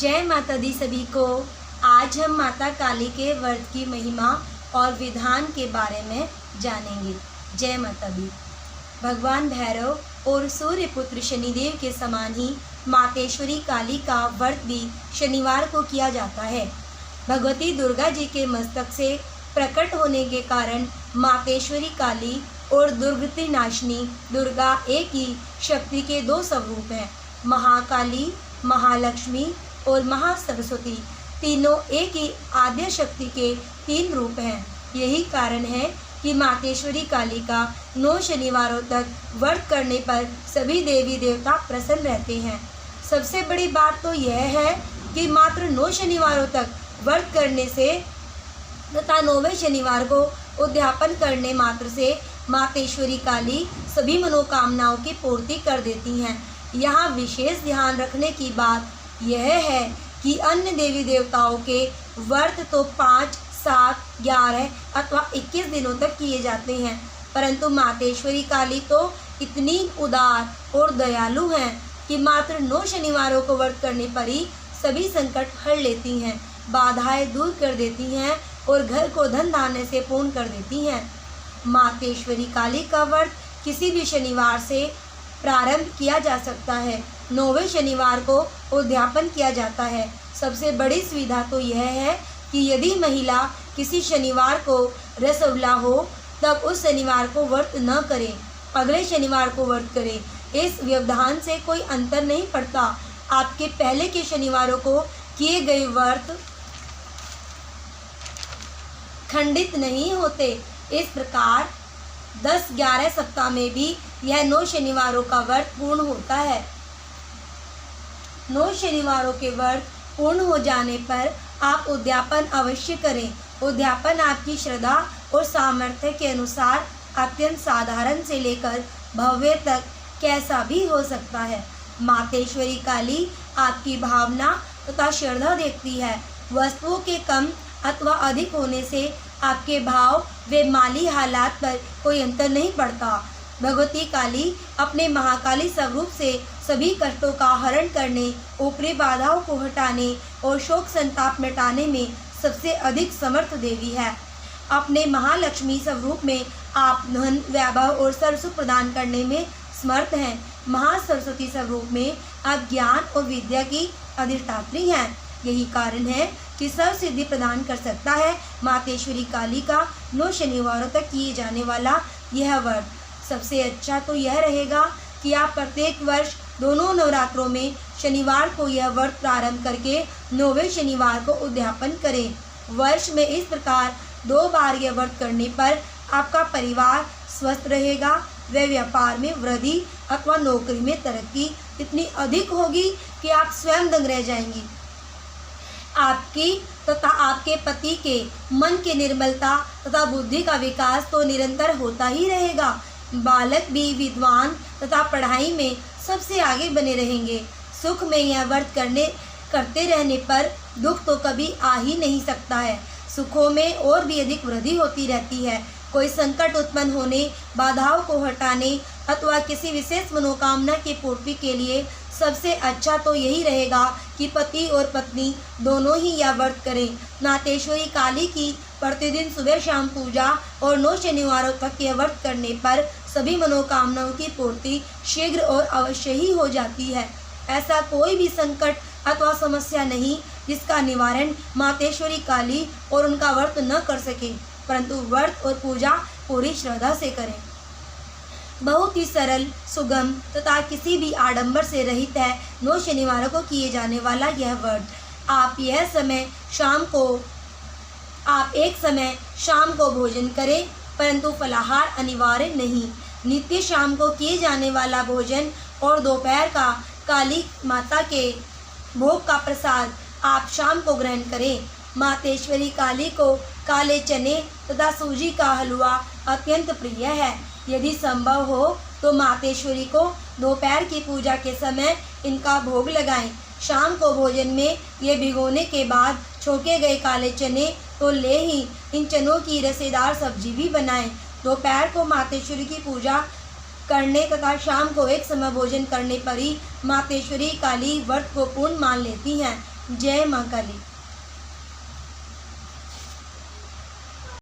जय माता दी सभी को। आज हम माता काली के व्रत की महिमा और विधान के बारे में जानेंगे। जय माता दी। भगवान भैरव और सूर्य पुत्र शनिदेव के समान ही मातेश्वरी काली का व्रत भी शनिवार को किया जाता है। भगवती दुर्गा जी के मस्तक से प्रकट होने के कारण मातेश्वरी काली और दुर्गति नाशिनी दुर्गा एक ही शक्ति के दो स्वरूप हैं। महाकाली, महालक्ष्मी और महासरस्वती तीनों एक ही आद्य शक्ति के तीन रूप हैं। यही कारण है कि मातेश्वरी काली का 9 शनिवारों तक व्रत करने पर सभी देवी देवता प्रसन्न रहते हैं। सबसे बड़ी बात तो यह है कि मात्र 9 शनिवारों तक व्रत करने से तथा 9वें शनिवार को उद्यापन करने मात्र से मातेश्वरी काली सभी मनोकामनाओं की पूर्ति कर देती हैं। यहाँ विशेष ध्यान रखने की बात यह है कि अन्य देवी देवताओं के व्रत तो 5, 7, 11 अथवा 21 दिनों तक किए जाते हैं, परंतु मातेश्वरी काली तो इतनी उदार और दयालु हैं कि मात्र 9 शनिवारों को व्रत करने पर ही सभी संकट हर लेती हैं, बाधाएं दूर कर देती हैं और घर को धन धान्य से पूर्ण कर देती हैं। मातेश्वरी काली का व्रत किसी भी शनिवार से प्रारंभ किया जा सकता है। 9वें शनिवार को उद्यापन किया जाता है। सबसे बड़ी सुविधा तो यह है कि यदि महिला किसी शनिवार को रसोल्ला हो तब उस शनिवार को व्रत न करें, अगले शनिवार को व्रत करें। इस व्यवधान से कोई अंतर नहीं पड़ता। आपके पहले के शनिवारों को किए गए व्रत खंडित नहीं होते। इस प्रकार 10-11 सप्ताह में भी यह 9 शनिवारों का व्रत पूर्ण होता है। 9 शनिवारों के व्रत पूर्ण हो जाने पर आप उद्यापन अवश्य करें। उद्यापन आपकी श्रद्धा और सामर्थ्य के अनुसार अत्यंत साधारण से लेकर भव्य तक कैसा भी हो सकता है। मातेश्वरी काली आपकी भावना तथा श्रद्धा देखती है। वस्तुओं के कम अथवा अधिक होने से आपके भाव व माली हालात पर कोई अंतर नहीं पड़ता। भगवती काली अपने महाकाली स्वरूप से सभी कष्टों का हरण करने, ऊपरी बाधाओं को हटाने और शोक संताप मिटाने में सबसे अधिक समर्थ देवी है। अपने महालक्ष्मी स्वरूप में आप धन, वैभव और सर्व सुख प्रदान करने में समर्थ हैं। महासरस्वती स्वरूप में आप ज्ञान और विद्या की अधिष्ठात्री हैं। यही कारण है कि सर्व सिद्धि प्रदान कर सकता है मातेश्वरी काली का 9 शनिवारों तक किए जाने वाला यह व्रत। सबसे अच्छा तो यह रहेगा कि आप प्रत्येक वर्ष दोनों नवरात्रों में शनिवार को यह व्रत प्रारंभ करके 9वें शनिवार को उद्यापन करें। वर्ष में इस प्रकार 2 बार यह व्रत करने पर आपका परिवार स्वस्थ रहेगा व व्यापार में वृद्धि अथवा नौकरी में तरक्की इतनी अधिक होगी कि आप स्वयं दंग रह जाएंगी। आपकी तथा आपके पति के मन की निर्मलता तथा बुद्धि का विकास तो निरंतर होता ही रहेगा। बालक भी विद्वान तथा पढ़ाई में सबसे आगे बने रहेंगे। सुख में यह व्रत करते रहने पर दुख तो कभी आ ही नहीं सकता है। सुखों में और भी अधिक वृद्धि होती रहती है। कोई संकट उत्पन्न होने, बाधाओं को हटाने अथवा किसी विशेष मनोकामना की पूर्ति के लिए सबसे अच्छा तो यही रहेगा कि पति और पत्नी दोनों ही यह व्रत करें। मातेश्वरी काली की प्रतिदिन सुबह शाम पूजा और 9 शनिवारों तक यह व्रत करने पर सभी मनोकामनाओं की पूर्ति शीघ्र और अवश्य ही हो जाती है। ऐसा कोई भी संकट अथवा समस्या नहीं जिसका निवारण मातेश्वरी काली और उनका व्रत न कर सके, परंतु व्रत और पूजा पूरी श्रद्धा से करें। बहुत ही सरल, सुगम तथा किसी भी आडंबर से रहित है 9 शनिवारों को किए जाने वाला यह व्रत। आप एक समय शाम को भोजन करें, परंतु फलाहार अनिवार्य नहीं। नित्य शाम को किए जाने वाला भोजन और दोपहर का काली माता के भोग का प्रसाद आप शाम को ग्रहण करें। मातेश्वरी काली को काले चने तथा सूजी का हलवा अत्यंत प्रिय है। यदि संभव हो तो मातेश्वरी को दोपहर की पूजा के समय इनका भोग लगाएं। शाम को भोजन में ये भिगोने के बाद छोके गए काले चने तो ले ही इन चनों की रसेदार सब्जी भी बनाएं। दोपहर को मातेश्वरी की पूजा करने तथा शाम को एक समय भोजन करने पर ही मातेश्वरी काली व्रत को पूर्ण मान लेती हैं। जय माँ काली।